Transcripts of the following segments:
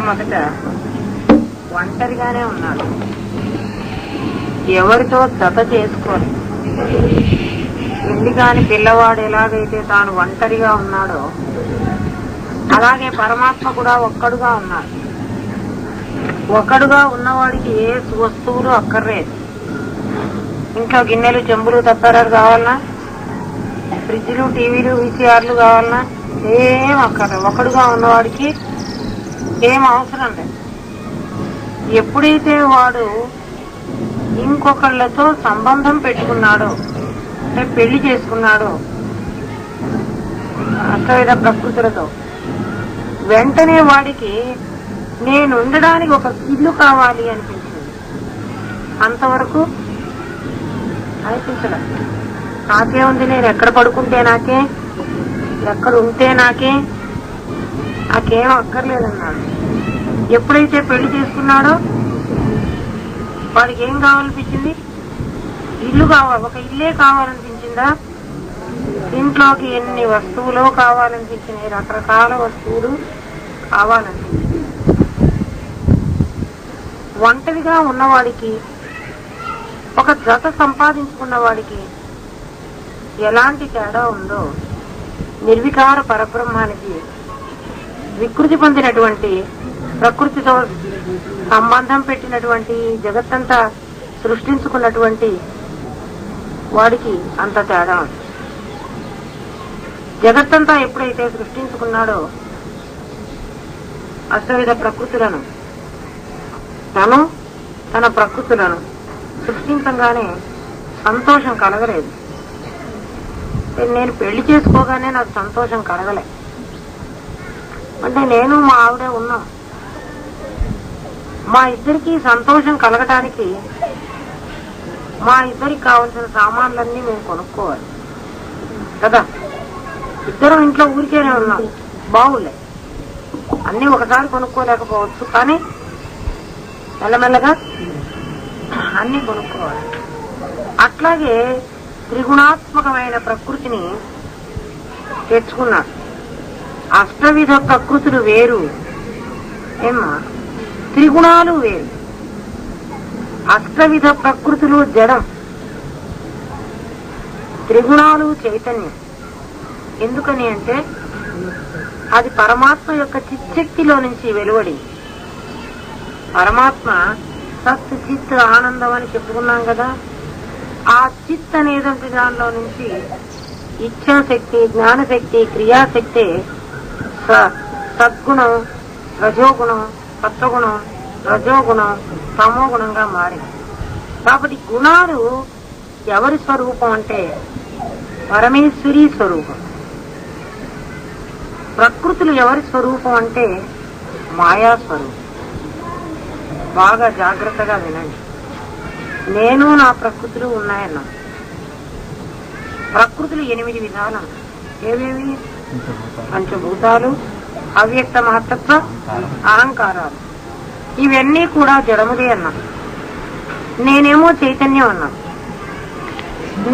మొట్టమొదట ఒంటరిగానే ఉన్నాడు, ఎవరితో జత చేసుకోరు. పెళ్లి కాని పిల్లవాడు ఎలాగైతే తాను ఒంటరిగా ఉన్నాడో అలాగే పరమాత్మ కూడా ఒక్కడుగా ఉన్నాడు. ఒక్కడుగా ఉన్నవాడికి ఏ వస్తువులు అక్కర్లేదు. ఇంట్లో గిన్నెలు చెంబులు తప్పారాలు కావాలన్నా, ఫ్రిడ్జ్లు టీవీలు వీసీఆర్లు కావాలన్నా ఏం అక్కర్లేదు. ఒక్కడుగా ఉన్నవాడికి ఏం అవసరం లేదు. ఎప్పుడైతే వాడు ఇంకొకళ్ళతో సంబంధం పెట్టుకున్నాడో అంటే పెళ్లి చేసుకున్నాడో అష్టవిధ ప్రకృతులతో, వెంటనే వాడికి నేను ఉండడానికి ఒక ఇల్లు కావాలి అనిపించింది. అంతవరకు అనిపించడం. నాకే ఉంది, నేను ఎక్కడ పడుకుంటే నాకే, ఎక్కడ ఉంటే నాకేం అక్కర్లేదన్నాడు. ఎప్పుడైతే పెళ్లి చేసుకున్నాడో వాడికి ఏం కావాలనిపించింది? ఇల్లు కావాలి. ఒక ఇల్లే కావాలనిపించిందా? ఇంట్లోకి ఎన్ని వస్తువులు కావాలనిపించినాయి, రకరకాల వస్తువులు కావాలనిపించింది. ఒంటరిగా ఉన్నవాడికి, ఒక జత సంపాదించుకున్న వాడికి ఎలాంటి తేడా ఉందో నిర్వికార పరబ్రహ్మానికి వికృతి పొందినటువంటి ప్రకృతితో సంబంధం పెట్టినటువంటి జగత్తంతా సృష్టించుకున్నటువంటి వాడికి అంత తేడా ఉంది. జగత్తంతా ఎప్పుడైతే సృష్టించుకున్నాడో అష్టవిధ ప్రకృతులను, తను తన ప్రకృతులను సృష్టించగానే సంతోషం కలగలేదు. నేను పెళ్లి చేసుకోగానే నాకు సంతోషం కలగలే. అంటే నేను మా ఆవిడే ఉన్నాం. మా ఇద్దరికి సంతోషం కలగటానికి మా ఇద్దరికి కావాల్సిన సామాన్లన్నీ మేము కొనుక్కోవాలి కదా. ఇద్దరం ఇంట్లో ఊరికేనే ఉన్నాం, బాగులే, అన్నీ ఒకసారి కొనుక్కోలేకపోవచ్చు, కానీ మెల్లమెల్లగా అన్నీ కొనుక్కోవాలి. అట్లాగే త్రిగుణాత్మకమైన ప్రకృతిని తెచ్చుకున్నాడు. అష్టవిధ ప్రకృతులు వేరు ఏమ్మా, త్రిగుణాలు వేరు. అష్టవిధ ప్రకృతులు జడం, త్రిగుణాలు చైతన్యం. ఎందుకని అంటే అది పరమాత్మ యొక్క చిచ్చక్తిలో నుంచి వెలువడి, పరమాత్మ సత్ చిత్ ఆనందం అని చెప్పుకున్నాం కదా. ఆ చిత్ అనేటువంటి దానిలో నుంచి ఇచ్ఛాశక్తి, జ్ఞానశక్తి, క్రియాశక్తి, సద్గుణం, రజోగుణం, సత్వగుణం, రజోగుణం, తమోగుణంగా మారింది. కాబట్టి గుణాలు ఎవరి స్వరూపం అంటే పరమేశ్వరి స్వరూపం. ప్రకృతులు ఎవరి స్వరూపం అంటే మాయా స్వరూపం. బాగా జాగ్రత్తగా వినండి. నేను నా ప్రకృతులు ఉన్నాయన్నా. ప్రకృతులు 8 విధాలు. ఏవేవి? పంచభూతాలు, అవ్యక్త మహత్తత్వ, అహంకారాలు. ఇవన్నీ కూడా జడములే అన్నా. నేనేమో చైతన్యం అన్నా.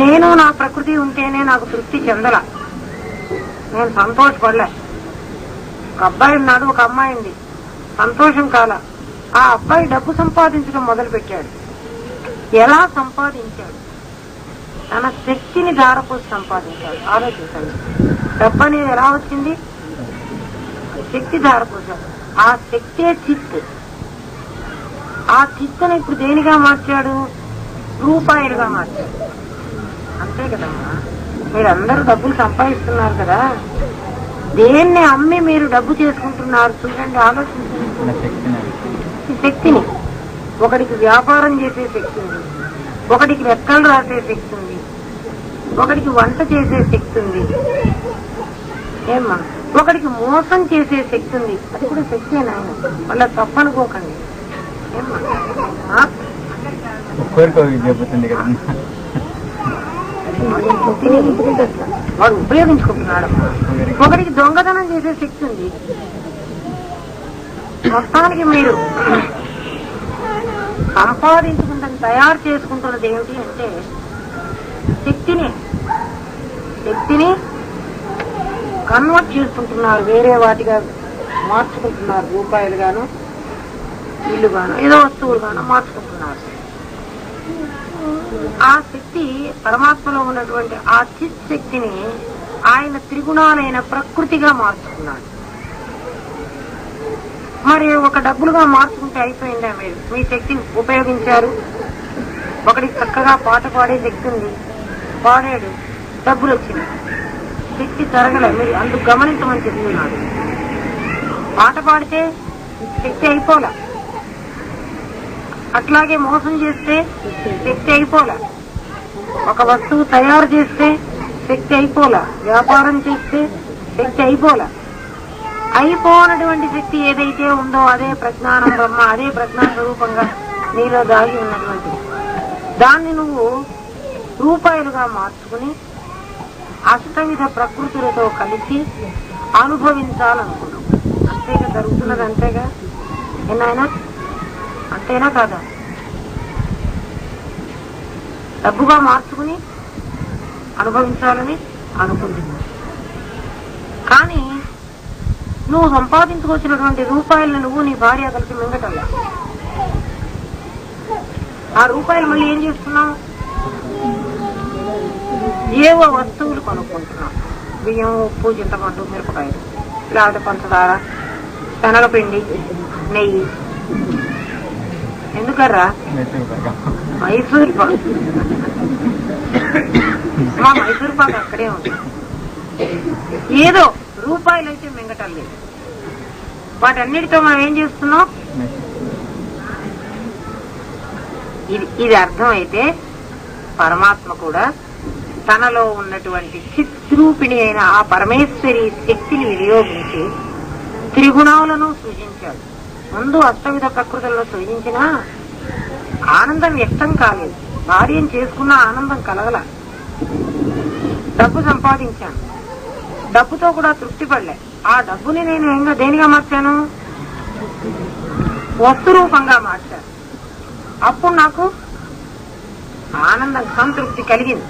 నేను నా ప్రకృతి ఉంటేనే నాకు తృప్తి చెందల, నేను సంతోషపడలే. ఒక అబ్బాయి ఉన్నాడు, ఒక అమ్మాయి ఉంది, సంతోషం కాల. ఆ అబ్బాయి డబ్బు సంపాదించడం మొదలు పెట్టాడు. ఎలా సంపాదించాడు? తన శక్తిని ధారపోసి సంపాదించాడు. ఆలోచించండి, డబ్బు అనేది ఎలా వచ్చింది? శక్తి ధారపోసాడు. ఆ శక్తే చిత్. ఆ చిత్తును ఇప్పుడు దేనిగా మార్చాడు? రూపాయలుగా మార్చాడు. అంతే కదమ్మా. మీరందరూ డబ్బులు సంపాదిస్తున్నారు కదా, దేన్ని అమ్మి మీరు డబ్బు చేసుకుంటున్నారు? చూడండి, ఆలోచించండి. ఈ శక్తిని, ఒకడికి వ్యాపారం చేసే శక్తి ఉంది, ఒకడికి లెక్కలు రాసే శక్తి ఉంది, ఒకడికి వంట చేసే శక్తి ఉంది, ఏమ్మా, ఒకడికి మోసం చేసే శక్తి ఉంది. అది కూడా శక్తేనా? వాళ్ళ తప్పనుకోకండి. ఏమ్మా, వాడు ఉపయోగించుకుంటున్నాడు. ఒకడికి దొంగతనం చేసే శక్తి ఉంది. మొత్తానికి మీరు సంపాదించుకుంటాను తయారు చేసుకుంటున్నది ఏమిటి అంటే శక్తిని కన్వర్ట్ చేసుకుంటున్నారు, వేరే వాటిగా మార్చుకుంటున్నారు, రూపాయలుగాను ఇల్లుగానో ఏదో వస్తువులుగానో మార్చుకుంటున్నారు. ఆ శక్తి పరమాత్మలో ఉన్నటువంటి ఆ చిత్ శక్తిని ఆయన త్రిగుణాలైన ప్రకృతిగా మార్చుకున్నాడు. మరి ఒక డబ్బులుగా మార్చుకుంటే అయిపోయిందా? మీరు మీ శక్తిని ఉపయోగించారు. ఒకడికి చక్కగా పాట పాడే శక్తి ఉంది, పాడాడు, డబ్బులు వచ్చింది, శక్తి జరగలే. మీరు అందుకు గమనించమని చెప్తున్నాడు. పాట పాడితే శక్తి అయిపోలే, అట్లాగే మోసం చేస్తే శక్తి అయిపోలే, ఒక వస్తువు తయారు చేస్తే శక్తి అయిపోలే, వ్యాపారం చేస్తే శక్తి అయిపోలే. అయిపోనటువంటి శక్తి ఏదైతే ఉందో అదే ప్రజ్ఞానం బ్రహ్మ, అదే ప్రజ్ఞా స్వరూపంగా నీలో దాగి ఉన్నటువంటి దాన్ని నువ్వు రూపాయలుగా మార్చుకుని అష్టవిధ ప్రకృతులతో కలిసి అనుభవించాలనుకున్నావు. అంతేగా జరుగుతున్నది, అంతేగా ఏనాయనా, అంతేనా కాదా? డబ్బుగా మార్చుకుని అనుభవించాలని అనుకుంటున్నావు. కానీ నువ్వు సంపాదించుకొచ్చినటువంటి రూపాయలను నువ్వు నీ భార్య కలిసి మింగటల్లా. ఆ రూపాయలు మళ్ళీ ఏం చేస్తున్నావు? ఏవో వస్తువులు కొనుక్కుంటున్నావు. బియ్యం, ఉప్పు, చింతపండు, మిరపకాయలు, లేకపోతే పంచదార, శనగపిండి, నెయ్యి. ఎందుకర్రా? మైసూర్ పాకు. మా మైసూర్ పాకు అక్కడే ఉంది. ఏదో రూపాయలు అయితే మింగటం లేదు. వాటన్నిటితో మనం ఏం చేస్తున్నాం? ఇది అర్థమైతే పరమాత్మ కూడా తనలో ఉన్నటువంటి చిద్రూపిణి అయిన ఆ పరమేశ్వరి శక్తిని వినియోగించి త్రిగుణాలను సృజించాడు. ముందు అష్టవిధ ప్రకృతులను సృజించినా ఆనందం వ్యక్తం కాలేదు. భార్యను చేసుకున్న ఆనందం కలగల. డబ్బు సంపాదించాను, డబ్బుతో కూడా తృప్తి పడలే. ఆ డబ్బుని నేను దేనిగా మార్చాను? వస్తు రూపంగా మార్చాను. అప్పుడు నాకు ఆనందం, సంతృప్తి కలిగింది.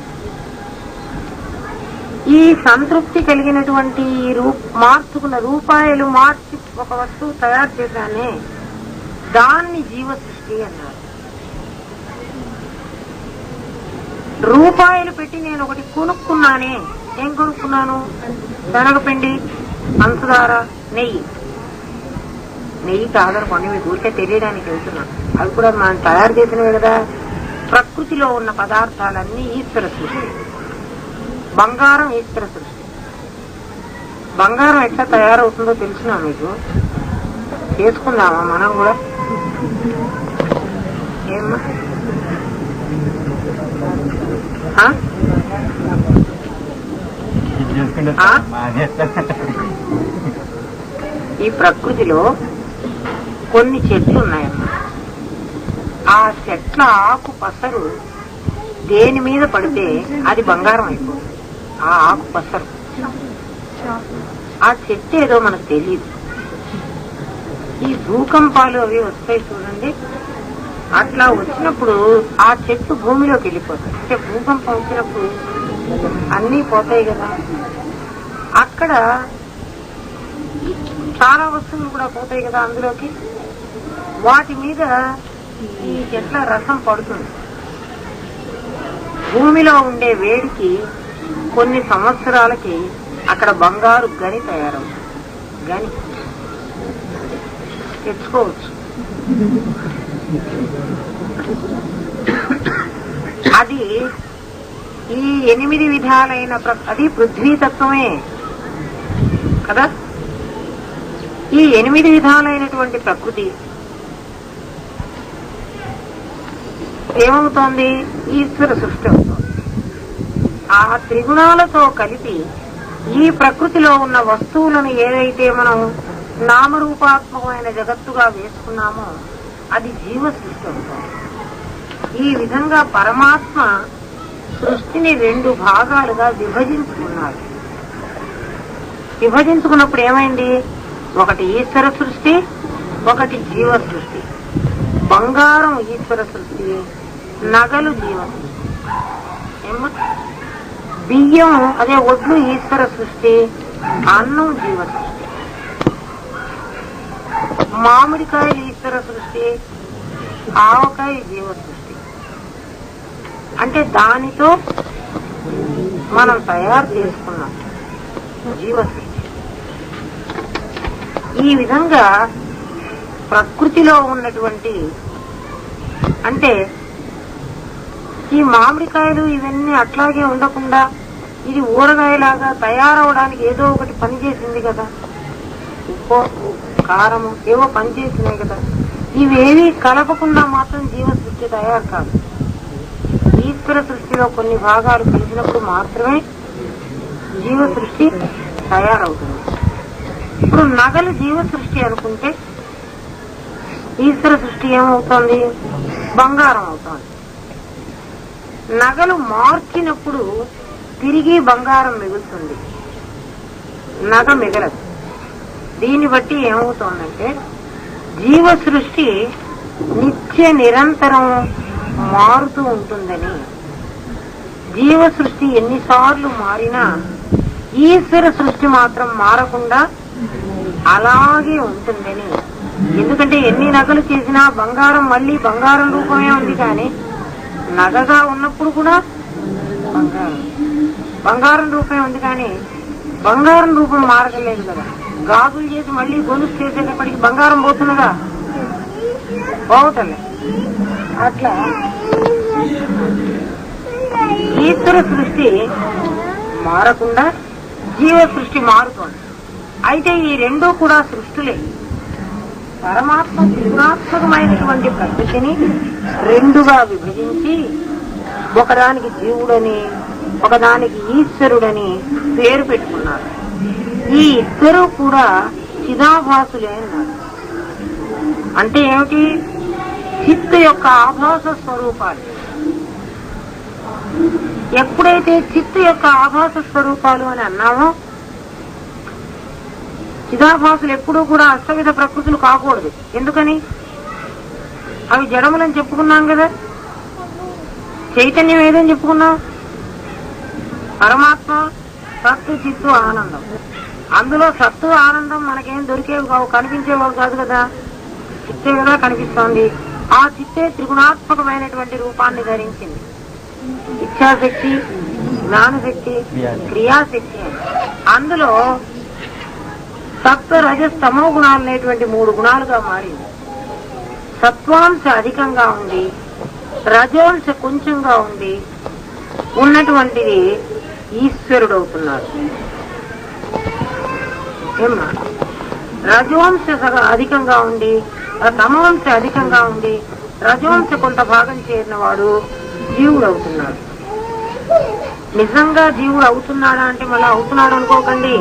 ఈ సంతృప్తి కలిగినటువంటి మార్చుకున్న రూపాయలు మార్చి ఒక వస్తువు తయారు చేశానే, దాన్ని జీవ సృష్టి అన్నారు. రూపాయలు పెట్టి నేను ఒకటి కొనుక్కున్నానే. ఏం కొనుక్కున్నాను? శనగపిండి, పంచదార, నెయ్యి. నెయ్యికి ఆధారపడి మీకు ఊరికే తెలియడానికి వెళ్తున్నాను. అవి కూడా మనం తయారు చేసినవి కదా. ప్రకృతిలో ఉన్న పదార్థాలన్నీ ఈశ్వర సృష్టి. బంగారం ఈశ్వర సృష్టి. బంగారం ఎట్లా తయారవుతుందో తెలిసినా మీకు? చేసుకుందామా మనం కూడా? ఏమ్మా? ఈ ప్రకృతిలో కొన్ని చెట్లు ఉన్నాయమ్మా. ఆ చెట్ల ఆకు పసరు దేని మీద పడితే అది బంగారం అయిపోతుంది. ఆ ఆకు పసరు. ఆ చెట్టు ఏదో మనకు తెలియదు. ఈ భూకంపాలు అవి వస్తాయి చూడండి. అట్లా వచ్చినప్పుడు ఆ చెట్టు భూమిలోకి వెళ్ళిపోతాయి. అంటే భూకంపం వచ్చినప్పుడు అన్నీ పోతాయి కదా. అక్కడ చాలా వస్తువులు కూడా పోతాయి కదా అందులోకి. వాటి మీద ఈ చెట్ల రసం పడుతుంది. భూమిలో ఉండే వేడికి కొన్ని సంవత్సరాలకి అక్కడ బంగారు గని తయారవుతుంది. గని తెచ్చుకోవచ్చు. అది ఈ 8 విధాలైన అది పృథ్వీతత్వమే కదా. ఈ 8 విధాలైనటువంటి ప్రకృతి ఏమవుతోంది? ఈశ్వర సృష్టి అవుతోంది. ఆ త్రిగుణాలతో కలిపి ఈ ప్రకృతిలో ఉన్న వస్తువులను ఏదైతే మనం నామరూపాత్మకమైన జగత్తుగా వేసుకున్నామో అది జీవ సృష్టి అవుతోంది. ఈ విధంగా పరమాత్మ సృష్టిని 2 భాగాలుగా విభజించుకున్నాడు. విభజించుకున్నప్పుడు ఏమైంది? ఒకటి ఈశ్వర సృష్టి, ఒకటి జీవ సృష్టి. బంగారం ఈశ్వర సృష్టి, నగలు జీవ సృష్టి. బియ్యం అదే ఒడ్లు ఈశ్వర సృష్టి, అన్నం జీవ సృష్టి. మామిడికాయలు ఈశ్వర సృష్టి, ఆవకాయ జీవ సృష్టి. అంటే దానితో మనం తయారు చేసుకున్నాం జీవ సృష్టి. ఈ విధంగా ప్రకృతిలో ఉన్నటువంటి, అంటే ఈ మామిడికాయలు ఇవన్నీ అట్లాగే ఉండకుండా ఇది ఊరగాయలాగా తయారవడానికి ఏదో ఒకటి పనిచేసింది కదా, ఉప్పు కారము ఏవో పనిచేసినాయి కదా. ఇవేవి కలపకుండా మాత్రం జీవ సృష్టి తయారు కాదు. ఈశ్వర సృష్టిలో కొన్ని భాగాలు కలిసినప్పుడు మాత్రమే జీవ సృష్టి తయారవుతుంది. ఇప్పుడు నగలు జీవ సృష్టి అనుకుంటే ఈశ్వర సృష్టి ఏమవుతోంది? బంగారం అవుతోంది. నగలు మార్చినప్పుడు తిరిగి బంగారం మిగులుతుంది, నగ మిగలదు. దీన్ని బట్టి ఏమవుతోందంటే జీవ సృష్టి నిత్య నిరంతరం మారుతూ ఉంటుందని. జీవ సృష్టి ఎన్నిసార్లు మారినా ఈశ్వర సృష్టి మాత్రం మారకుండా అలాగే ఉంటుందని. ఎందుకంటే ఎన్ని నగలు చేసినా బంగారం మళ్ళీ బంగారం రూపమే ఉంది, కానీ నగగా ఉన్నప్పుడు కూడా బంగారం రూపమే ఉంది, కానీ బంగారం రూపం మారగలేదు కదా. గాజులు చేసి మళ్ళీ గొలుసు చేసేటప్పటికి బంగారం పోతున్నదా? పోవటలే. అట్లా ఈశ్వర సృష్టి మారకుండా జీవ సృష్టి మారుతోంది. అయితే ఈ రెండూ కూడా సృష్టిలే. పరమాత్మ త్రిగుణాత్మకమైనటువంటి ప్రకృతిని రెండుగా విభజించి ఒకదానికి జీవుడని ఒకదానికి ఈశ్వరుడని పేరు పెట్టుకున్నారు. ఈ ఇద్దరు కూడా చిదాభాసులే అన్నారు. అంటే ఏమిటి? చిత్తు యొక్క ఆభాస స్వరూపాలు. ఎప్పుడైతే చిత్తు యొక్క ఆభాస స్వరూపాలు అని అన్నామో, చిదాభాసులు ఎప్పుడూ కూడా అష్టవిధ ప్రకృతులు కాకూడదు. ఎందుకని? అవి జడములని చెప్పుకున్నాం కదా. చైతన్యం ఏదని చెప్పుకున్నాం? పరమాత్మ, సత్తు, చిత్తు, ఆనందం. అందులో సత్తు ఆనందం మనకేం దొరికేవి కావు, కనిపించేవాడు కాదు కదా. చిత్తే కదా కనిపిస్తోంది. ఆ చిత్తే త్రిగుణాత్మకమైనటువంటి రూపాన్ని ధరించింది. ఇచ్ఛాశక్తి, జ్ఞానశక్తి, క్రియాశక్తి. అందులో సత్వ రజస్ తమో గుణాలు అనేటువంటి 3 గుణాలుగా మారింది. సత్వాంశ అధికంగా ఉంది, రజోంశ కొంచెంగా ఉంది ఉన్నటువంటిది ఈశ్వరుడు అవుతున్నాడు. ఏమ్మా? రజోంశ అధికంగా ఉండి తమోంశ అధికంగా ఉండి రజోంశ కొంత భాగం చేరిన వాడు జీవుడు అవుతున్నాడు. నిజంగా జీవుడు అవుతున్నాడా అంటే మళ్ళీ అవుతున్నాడు అనుకోకండి.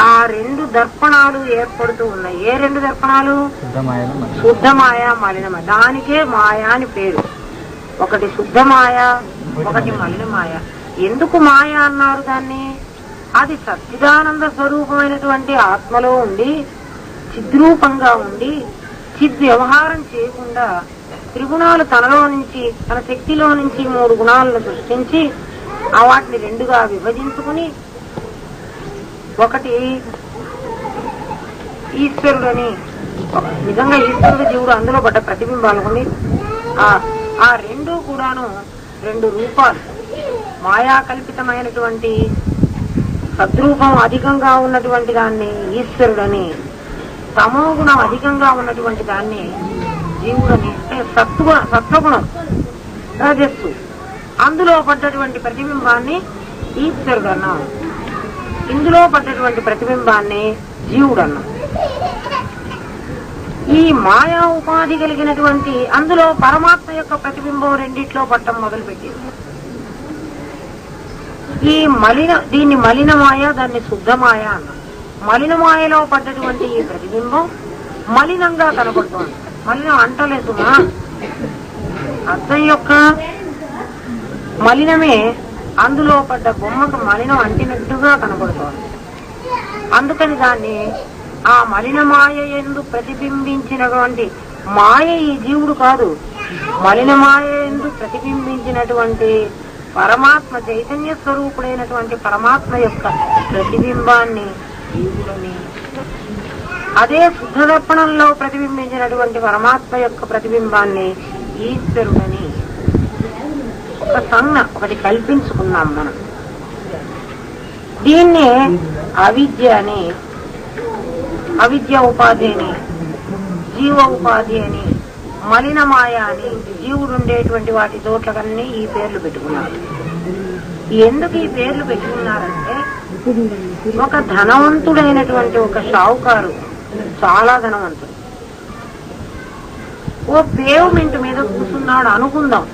ఆ 2 దర్పణాలు ఏర్పడుతూ ఉన్నాయి. ఏ 2 దర్పణాలు? శుద్ధమాయ, మలినమాయ. దానికే మాయా అని పేరు. ఒకటి శుద్ధమాయ, ఒకటి మలినమాయ. ఎందుకు మాయ అన్నారు దాన్ని? అది సచ్చిదానంద స్వరూపమైనటువంటి ఆత్మలో ఉండి చిద్రూపంగా ఉండి చిద్ వ్యవహారం చేయకుండా త్రిగుణాలు తనలో నుంచి, తన శక్తిలో నుంచి 3 గుణాలను సృష్టించి వాటిని 2గా విభజించుకుని ఒకటి ఈశ్వరుడని, నిజంగా ఈశ్వరుడు జీవుడు అందులో పడ్డ ప్రతిబింబాలకుని ఆ 2 కూడాను 2 రూపాలు. మాయా కల్పితమైనటువంటి సద్రూపం అధికంగా ఉన్నటువంటి దాన్ని ఈశ్వరుడని, తమో గుణం అధికంగా ఉన్నటువంటి దాన్ని జీవుడని. అంటే సత్వగుణం రజస్సు, అందులో పడ్డటువంటి ప్రతిబింబాన్ని ఈశ్వరుడు అన్నాం. ఇందులో పడ్డటువంటి ప్రతిబింబాన్ని జీవుడు అన్నాం. ఈ మాయా ఉపాధి కలిగినటువంటి అందులో పరమాత్మ యొక్క ప్రతిబింబం రెండిట్లో పట్టం మొదలుపెట్టింది. ఈ దీన్ని మలినమాయ, దాన్ని శుద్ధమాయ అన్నాం. మలినమాయలో పడ్డటువంటి ఈ ప్రతిబింబం మలినంగా కనబడుతోంది. మలినం అంటలేదుమా, అద్దం యొక్క మలినమే అందులో పడ్డ బొమ్మకు మలినం అంటినట్టుగా కనబడుతోంది. అందుకని దాన్ని ఆ మలినమాయ యందు ప్రతిబింబించినటువంటి మాయ ఈ జీవుడు కాదు, మలినమాయ యందు ప్రతిబింబించినటువంటి పరమాత్మ చైతన్య స్వరూపుడైనటువంటి పరమాత్మ యొక్క ప్రతిబింబాన్ని జీవుడని అదే శుద్ధ దర్పణంలో ప్రతిబింబించినటువంటి పరమాత్మ యొక్క ప్రతిబింబాన్ని ఈశ్వరుడని ఒక సంజ్ఞ ఒకటి కల్పించుకున్నాం మనం. దీన్నే అవిద్య అని, అవిద్య ఉపాధి అని, జీవ ఉపాధి అని, మలిన మాయ అని, జీవుడు ఉండేటువంటి వాటి చోట్లకన్నీ ఈ పేర్లు పెట్టుకున్నారు. ఎందుకు ఈ పేర్లు పెట్టుకున్నారంటే, ఒక ధనవంతుడైనటువంటి ఒక షావుకారు, చాలా ధనవంతుడు, ఓ పేవ్మెంట్ మీద కూర్చున్నాడు అనుకుందాం.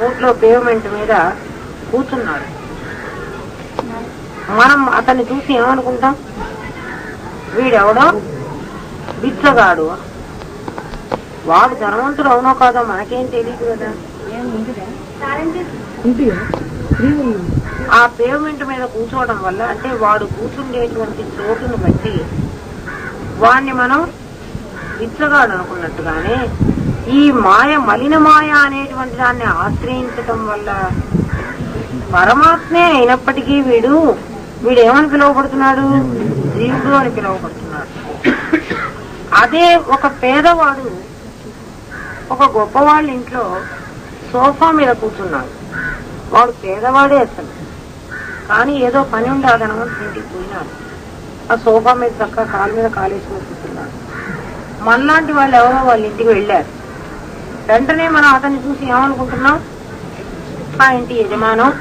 ఊట్లో పేవ్మెంట్ మీద కూర్చున్నాడు. మనం అతన్ని చూసి ఏమనుకుంటాం? వీడెవడో బిచ్చగాడు. వాడు ధనవంతుడు అవునో కాదో మనకేం తెలియదు కదా. ఆ పేవ్మెంట్ మీద కూర్చోవడం వల్ల, అంటే వాడు కూర్చుండేటువంటి చోటును బట్టి వాడిని మనం బిచ్చగాడు అనుకున్నట్టుగానే, ఈ మాయ, మలిన మాయ అనేటువంటి దాన్ని ఆశ్రయించటం వల్ల పరమాత్మే అయినప్పటికీ వీడేమని పిలువబడుతున్నాడు? జీవుడు అని పిలువబడుతున్నాడు. అదే ఒక పేదవాడు ఒక గొప్పవాళ్ళ ఇంట్లో సోఫా మీద కూర్చున్నాడు. వాడు పేదవాడే అసలు, కానీ ఏదో పని ఉండి ఆ ధనవంతుడి ఇంటికి పోయినాడు. ఆ సోఫా మీద చక్కగా కాలు మీద కాలేసుకుని కూర్చున్నాడు. మనలాంటి వాళ్ళు ఎవరో వాళ్ళ ఇంటికి వెళ్ళారు. వెంటనే మనం అతన్ని చూసి ఏమనుకుంటున్నాం? ఆ ఇంటి యజమానం,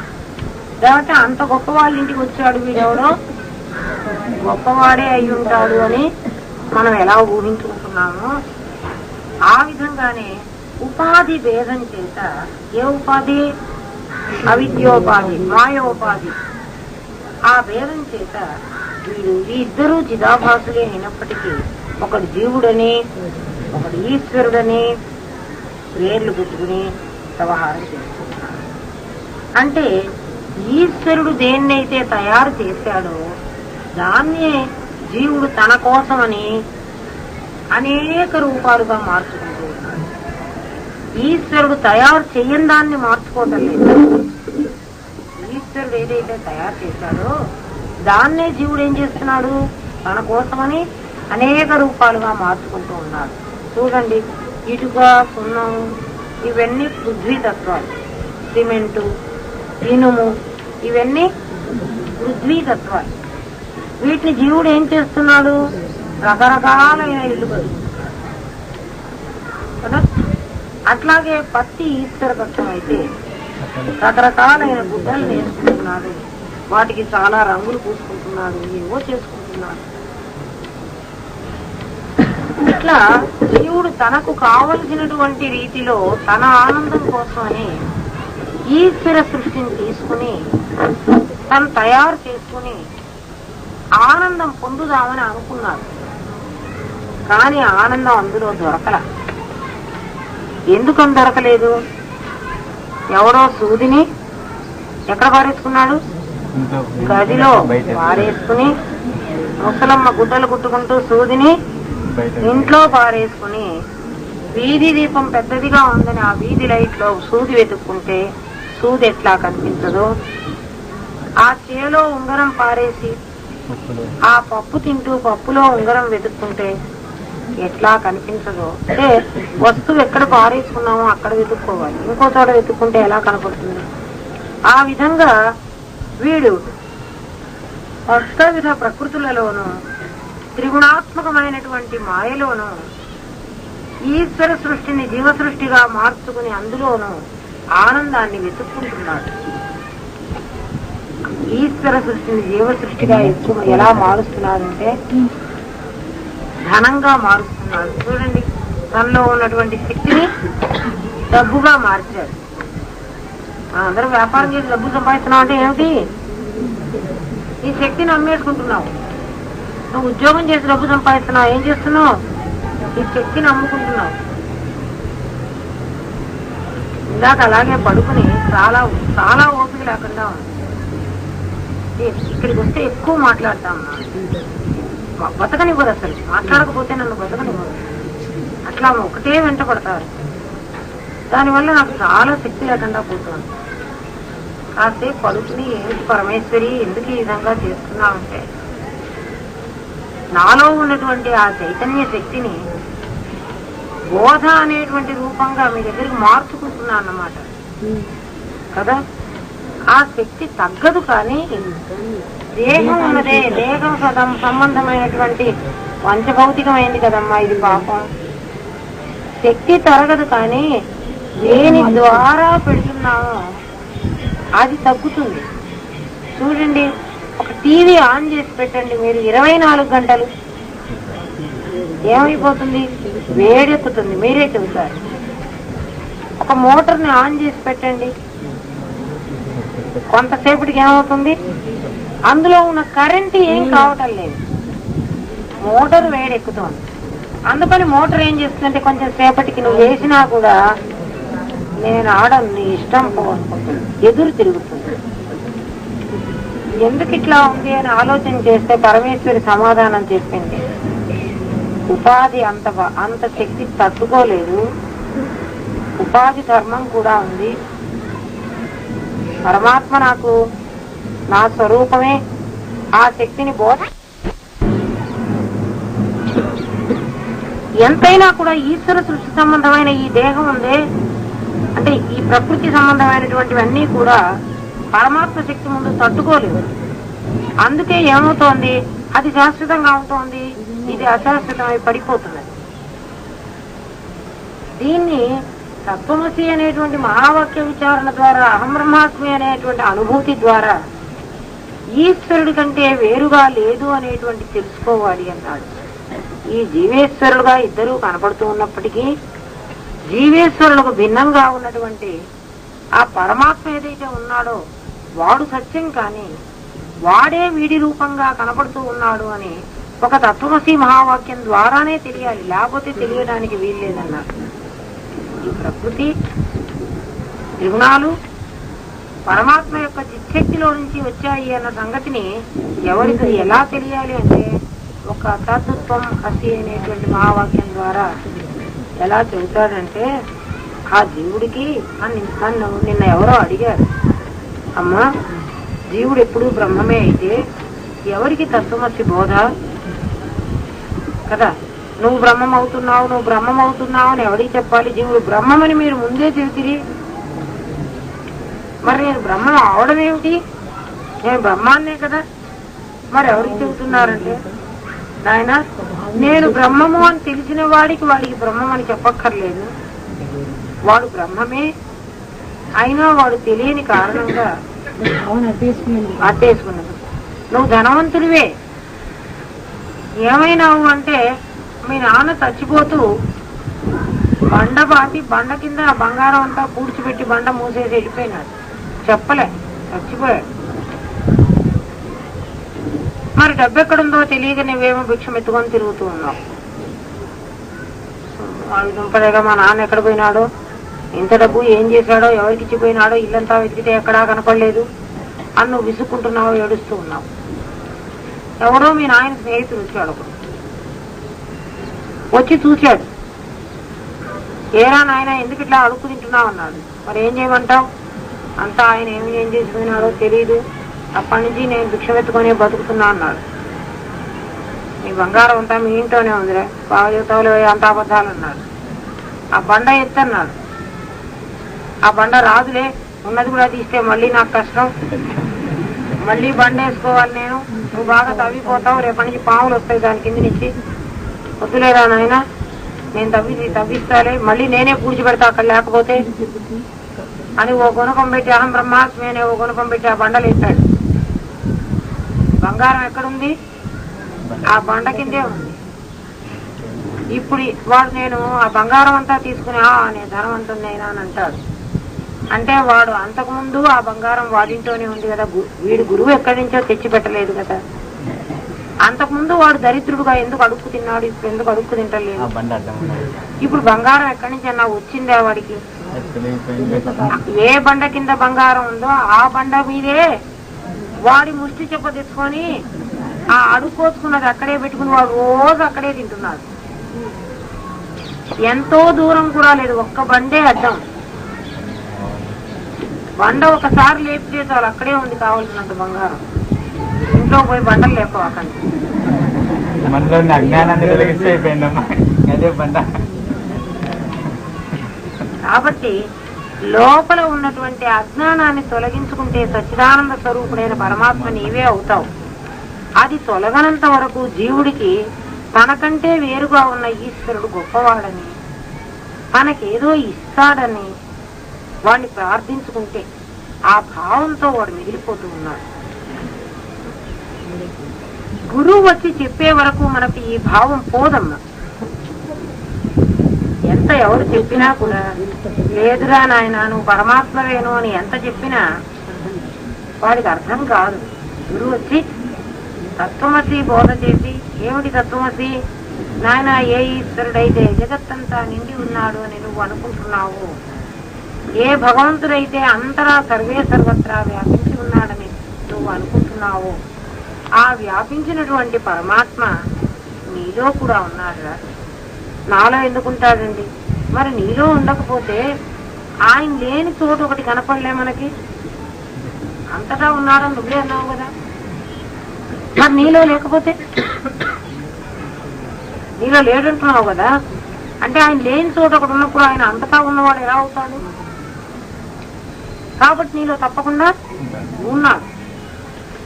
లేకపోతే అంత గొప్ప వాళ్ళ ఇంటికి వచ్చాడు, వీడెవడో గొప్పవాడే అయి ఉంటాడు అని మనం ఎలా ఊహించుకుంటున్నామో, ఆ విధంగానే ఉపాధి భేదం చేత, ఏ ఉపాధి? అవిద్యోపాధి, మాయోపాధి. ఆ భేదం చేత ఈ ఇద్దరూ చిదాభాసులే అయినప్పటికీ ఒకడు జీవుడని ఒకడు ఈశ్వరుడని పేర్లు పెట్టుకుని వ్యవహారం చేసుకుంటున్నాడు. అంటే ఈశ్వరుడు దేన్నైతే తయారు చేశాడో దాన్నే జీవుడు తన కోసమని అనేక రూపాలుగా మార్చుకుంటూ ఉన్నాడు. ఈశ్వరుడు తయారు చెయ్యని దాన్ని మార్చుకోవటం లేదు. ఈశ్వరుడు ఏదైతే తయారు చేశాడో దాన్నే జీవుడు ఏం చేస్తున్నాడు? తన కోసమని అనేక రూపాలుగా మార్చుకుంటూ ఉన్నాడు. చూడండి, ఇటుక, సున్నం ఇవన్నీ పృథ్వీ తత్వాలు. సిమెంటు, ఇనుము ఇవన్నీ పృథ్వీ తత్వాలు. వీటిని జీవుడు ఏం చేస్తున్నాడు? రకరకాలైన ఇల్లు కలుగుతున్నాడు కదా. అట్లాగే పత్తి ఈశ్వర తత్వం అయితే రకరకాలైన గుడ్డలు నేర్చుకుంటున్నాడు, వాటికి చాలా రంగులు పూసుకుంటున్నాడు, ఏవో చేసుకుంటున్నాడు. ఇట్లా జీవుడు తనకు కావలసినటువంటి రీతిలో తన ఆనందం కోసమని ఈశ్వర సృష్టిని తీసుకుని తను తయారు చేసుకుని ఆనందం పొందుదామని అనుకున్నాడు. కానీ ఆనందం అందులో దొరకల. ఎందుకని దొరకలేదు? ఎవరో సూదిని ఎక్కడ పారేసుకున్నాడు? గదిలో పారేసుకుని, ముసలమ్మ గుడ్డలు కుట్టుకుంటూ సూదిని ఇంట్లో పారేసుకుని, వీధి దీపం పెద్దదిగా ఉందని ఆ వీధి లైట్ లో సూది వెతుక్కుంటే సూది ఎట్లా కనిపించదో, ఆ చేలో ఉంగరం పారేసి ఆ పప్పు తింటూ పప్పులో ఉంగరం వెతుక్కుంటే ఎట్లా కనిపించదో, అంటే వస్తువు ఎక్కడ పారేసుకున్నామో అక్కడ వెతుక్కోవాలి, ఇంకో చోట వెతుక్కుంటే ఎలా కనపడుతుంది? ఆ విధంగా వీడు అష్టవిధ ప్రకృతులలోనూ త్రిగుణాత్మకమైనటువంటి మాయలోనూ ఈశ్వర సృష్టిని జీవ సృష్టిగా మార్చుకుని అందులోనూ ఆనందాన్ని వెతుక్కుంటున్నాడు. ఈశ్వర సృష్టిని జీవ సృష్టిగా ఎలా మారుస్తున్నాడంటే ధనంగా మారుస్తున్నాడు. చూడండి, తనలో ఉన్నటువంటి శక్తిని డబ్బుగా మార్చాడు. అందరూ వ్యాపారం చేసి డబ్బు సంపాదిస్తున్నావు అంటే ఏమిటి? ఈ శక్తిని అమ్మేసుకుంటున్నావు. నువ్వు ఉద్యోగం చేసి డబ్బు సంపాదిస్తున్నావు, ఏం చేస్తున్నావు? ఈ శక్తిని అమ్ముకుంటున్నావు. ఇందాక అలాగే పడుకుని చాలా చాలా ఓపిక లేకుండా ఉంది. ఇక్కడికి వస్తే ఎక్కువ మాట్లాడతాం, బతకనివ్వదు, అసలు మాట్లాడకపోతే నన్ను బతకనివ్వదు. అట్లా ఒకటే వెంట పడతారు. దానివల్ల నాకు చాలా శక్తి లేకుండా పోతుంది. కాసేపు పడుకుని, ఏంటి పరమేశ్వరి ఎందుకు ఈ విధంగా చేస్తున్నావంటే, నాలో ఉన్నటువంటి ఆ చైతన్య శక్తిని బోధ అనేటువంటి రూపంగా మీ దగ్గరికి మార్చుకుంటున్నా అన్నమాట కదా. ఆ శక్తి తగ్గదు, కానీ దేహం ఉన్నదే, దేహం సంబంధమైనటువంటి పంచభౌతికమైంది కదమ్మా ఇది పాపం. శక్తి తరగదు, కానీ దేని ద్వారా పెడుతున్నామో అది తగ్గుతుంది. చూడండి, ఒక టీవీ ఆన్ చేసి పెట్టండి మీరు 24 గంటలు, ఏమైపోతుంది? వేడెక్కుతుంది, మీరే చెబుతారు. ఒక మోటార్ని ఆన్ చేసి పెట్టండి, కొంతసేపటికి ఏమవుతుంది? అందులో ఉన్న కరెంట్ ఏం కావటం లేదు, మోటార్ వేడెక్కుతుంది. అందుకని మోటార్ ఏం చేస్తుందంటే కొంచెం సేపటికి నువ్వు వేసినా కూడా నేను ఆడను, నీ ఇష్టం పోనుకుంటుంది, ఎదురు తిరుగుతుంది. ఎందుకు ఇట్లా ఉంది అని ఆలోచన చేస్తే పరమేశ్వరి సమాధానం చెప్పింది, ఉపాధి అంత శక్తి తట్టుకోలేదు, ఉపాధి ధర్మం కూడా ఉంది. పరమాత్మ నాకు నా స్వరూపమే, ఆ శక్తిని బోధ ఎంతైనా కూడా ఈశ్వర సృష్టి సంబంధమైన ఈ దేహం ఉందే, అంటే ఈ ప్రకృతి సంబంధమైనటువంటివన్నీ కూడా పరమాత్మ శక్తి ముందు తట్టుకోలేదు. అందుకే ఏమవుతోంది, అది శాశ్వతంగా ఉంటుంది, ఇది అశాశ్వతమై పడిపోతున్నది. దీన్ని తత్వమసి అనేటువంటి మహావాక్య విచారణ ద్వారా, అహం బ్రహ్మాస్మి అనేటువంటి అనుభూతి ద్వారా ఈశ్వరుడి కంటే వేరుగా లేదు అనేటువంటి తెలుసుకోవాలి అన్నాడు. ఈ జీవేశ్వరుడుగా ఇద్దరూ కనపడుతూ ఉన్నప్పటికీ జీవేశ్వరులకు భిన్నంగా ఉన్నటువంటి ఆ పరమాత్మ ఏదైతే ఉన్నాడో వాడు సత్యం, కానీ వాడే వీడి రూపంగా కనపడుతూ ఉన్నాడు అని ఒక తత్వమసి మహావాక్యం ద్వారానే తెలియాలి, లేకపోతే తెలియడానికి వీల్లేదన్నారు. ఈ ప్రకృతి త్రిగుణాలు పరమాత్మ యొక్క చిచ్చక్తిలో నుంచి వచ్చాయి అన్న సంగతిని ఎవరికి ఎలా తెలియాలి అంటే ఒక తత్వం అసి అనేటువంటి మహావాక్యం ద్వారా ఎలా చెబుతాడంటే, ఆ జీవుడికి నన్ను నిన్న ఎవరో అడిగారు, అమ్మా జీవుడు ఎప్పుడు బ్రహ్మమే అయితే ఎవరికి తత్వమసి బోధ కదా, నువ్వు బ్రహ్మం అవుతున్నావు అని ఎవరికి చెప్పాలి? జీవుడు బ్రహ్మమని మీరు ముందే చెబుతిరి, మరి నేను బ్రహ్మం అవడం ఏమిటి? నేను బ్రహ్మాన్నే కదా, మరి ఎవరికి చెబుతున్నారంటే, నాయన నేను బ్రహ్మము అని తెలిసిన వాడికి బ్రహ్మం అని చెప్పక్కర్లేదు, వాడు బ్రహ్మమే అయినా వాడు తెలియని కారణంగా అట్టేసుకున్నాడు. నువ్వు ధనవంతుడివే, ఏమైనావు అంటే మీ నాన్న చచ్చిపోతూ బండ పాతి బండ కింద బంగారం అంతా పూడ్చిపెట్టి బండ మూసేసి వెళ్ళిపోయినాడు, చెప్పలే, చచ్చిపోయాడు. మరి డబ్బు ఎక్కడుందో తెలియక నువ్వేమో భిక్షం ఎత్తుకొని తిరుగుతూ ఉన్నావు. వాడు దుంపదేగా మా నాన్న ఎక్కడ పోయినాడో, ఇంత డబ్బు ఏం చేశాడో, ఎవరికి ఇచ్చిపోయినాడో, ఇల్లంతా వెతికితే ఎక్కడా కనపడలేదు అని నువ్వు విసుక్కుంటున్నావు, ఏడుస్తూ ఉన్నావు. ఎవడో మీ నాయన స్నేహితుడు వచ్చాడు, ఒకడు వచ్చి చూశాడు, ఏరా నాయన ఎందుకు ఇట్లా అడుక్కు తింటున్నావు అన్నాడు. మరి ఏం చేయమంటావు? అంతా ఆయన ఏం చేసిపోయినాడో తెలీదు, అప్పటి నుంచి నేను భిక్షం ఎత్తుకొని బతుకుతున్నా అన్నాడు. నీ బంగారం అంతా మీ ఇంట్లోనే ఉందిరా, బాగా చెబుతావులే అంత అబద్ధాలు అన్నాడు. ఆ బండ ఎత్తన్నాడు, ఆ బండ రాదులే, ఉన్నది కూడా తీస్తే మళ్ళీ నాకు కష్టం, మళ్ళీ బండ వేసుకోవాలి నేను, నువ్వు బాగా తవ్విపోతావు, రేపటి నుంచి పాములు వస్తాయి దాని కింద నుంచి, వద్దులేరా నాయన నేను తవ్విస్తాలే, మళ్ళీ నేనే పూడ్చిపెడతా అక్కడ లేకపోతే అని ఓ గుణకం పెట్టి, అహం బ్రహ్మాస్మి అనే ఓ గుణకం పెట్టి ఆ బండలు ఎత్తాడు. బంగారం ఎక్కడుంది? ఆ బండ కిందే ఉంది. ఇప్పుడు వాడు నేను ఆ బంగారం అంతా తీసుకుని నేను ధనవంతున్నైనా అని అంటాడు. అంటే వాడు అంతకుముందు ఆ బంగారం వాడింట్లోనే ఉంది కదా, వీడు గురువు ఎక్కడి నుంచో తెచ్చి పెట్టలేదు కదా. అంతకుముందు వాడు దరిద్రుడుగా ఎందుకు అడుక్కు తిన్నాడు, ఇప్పుడు ఎందుకు అడుక్కు తింటలేదు? ఇప్పుడు బంగారం ఎక్కడి నుంచి అన్నా వచ్చిందా వాడికి? ఏ బండ కింద బంగారం ఉందో ఆ బండ మీదే వాడి ముష్టి చెప్ప తెచ్చుకొని ఆ అడుక్కోచుకున్నది అక్కడే పెట్టుకుని వాడు రోజు అక్కడే తింటున్నాడు. ఎంతో దూరం కూడా లేదు, ఒక్క బండే అడ్డం. బండ ఒకసారి లేపితే చాలు అక్కడే ఉంది కావాల్సినంత బంగారం. ఇంట్లో పోయి బండలు లేపవాకండి. మనలో అజ్ఞానాన్ని తొలగిస్తే అయిపోయిందమ్మా, అదే బండ. కాబట్టి లోపల ఉన్నటువంటి అజ్ఞానాన్ని తొలగించుకుంటే సచ్చిదానంద స్వరూపుడైన పరమాత్మ నీవే అవుతావు. అది తొలగనంత వరకు జీవుడికి తనకంటే వేరుగా ఉన్న ఈశ్వరుడు గొప్పవాడని, తనకేదో ఇస్తాడని వాడిని ప్రార్థించుకుంటే ఆ భావంతో వాడు మిగిలిపోతూ ఉన్నాడు. గురువు వచ్చి చెప్పే వరకు మనకి ఈ భావం పోదమ్మా. ఎంత ఎవరు చెప్పినా కూడా లేదురా నాయన నువ్వు పరమాత్మవేను అని ఎంత చెప్పినా వాడికి అర్థం కాదు. గురువు వచ్చి తత్వమసి బోధ చేసి, ఏమిటి తత్వమసి నాయన, ఏ ఈశ్వరుడైతే జగత్తంతా నిండి ఉన్నాడు అని నువ్వు అనుకుంటున్నావు, ఏ భగవంతుడైతే అంతరా సర్వే సర్వత్రా వ్యాపించి ఉన్నాడని నువ్వు అనుకుంటున్నావు, ఆ వ్యాపించినటువంటి పరమాత్మ నీలో కూడా ఉన్నాడురా. నాలో ఎందుకుంటాడండి? మరి నీలో ఉండకపోతే ఆయన లేని చోటు ఒకటి కనపడలే మనకి. అంతటా ఉన్నాడని నువ్వే అన్నావు కదా, మరి నీలో లేకపోతే, నీలో లేడంటున్నావు కదా, అంటే ఆయన లేని చోటు ఒకటి ఉన్నప్పుడు ఆయన అంతటా ఉన్నవాడు ఎలా అవుతాడు? కాబట్టి నీలో తప్పకుండా ఉన్నాడు.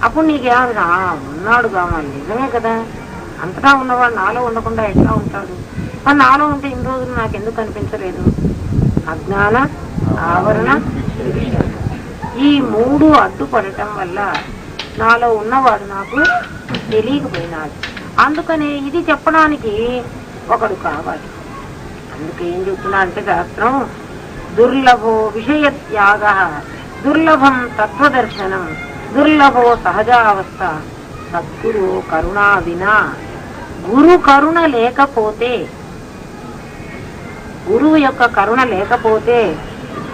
అప్పుడు నీకేమన్నా ఉన్నాడు కావాలి, నిజమే కదా, అంతటా ఉన్నవాడు నాలో ఉండకుండా ఎట్లా ఉంటాడు? మరి నాలో ఉంటే ఇన్ని రోజులు నాకు ఎందుకు అనిపించలేదు? అజ్ఞాన ఆవరణ ఈ మూడు అడ్డుపడటం వల్ల నాలో ఉన్నవాడు నాకు తెలియకపోయినాడు. అందుకనే ఇది చెప్పడానికి ఒకడు కావాలి. అందుకే ఏం చెప్తున్నా అంటే శాస్త్రం, దుర్లభో విషయ త్యాగ దుర్లభం తత్వదర్శనం దుర్లభో సహజావస్థ సద్గురు కరుణా వినా. గురు కరుణ లేకపోతే, గురువు యొక్క కరుణ లేకపోతే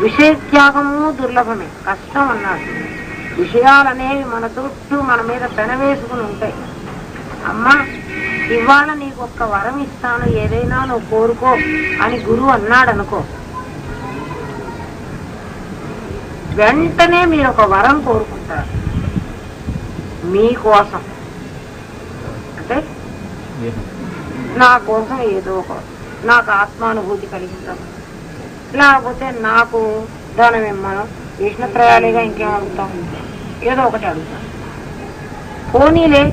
విషయత్యాగము దుర్లభమే, కష్టం అన్నాడు. విషయాలనేవి మన చుట్టూ మన మీద పెనవేసుకుని ఉంటాయి. అమ్మా ఇవాళ నీకు ఒక్క వరం ఇస్తాను, ఏదైనా నువ్వు కోరుకో అని గురువు అన్నాడు అనుకో, వెంటనే మీరు ఒక వరం కోరుకుంటారు మీకోసం. అంటే నా కోసం ఏదో ఒక, నాకు ఆత్మానుభూతి కలిగించడం, లేకపోతే నాకు ధనం ఇమ్మను, విష్ణుత్రయాలేగా ఇంకేం అడుగుతాం, ఏదో ఒకటి అడుగుతాం. పోనీలే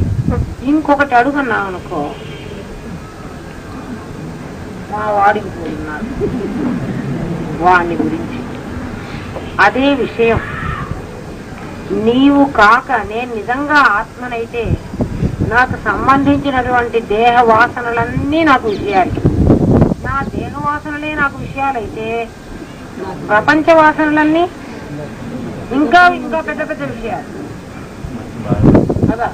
ఇంకొకటి అడుగున్నా అనుకో, మా వాడికి పోతున్నాడు వాడిని గురించి. అదే విషయం, నీవు కాక నేను నిజంగా ఆత్మనైతే నాకు సంబంధించినటువంటి దేహ వాసనలన్నీ నాకు విషయాలు, నా దేహ వాసనలే నాకు విషయాలైతే ప్రపంచ వాసనలన్నీ ఇంకా ఇంకా పెద్ద పెద్ద విషయాలు కదా.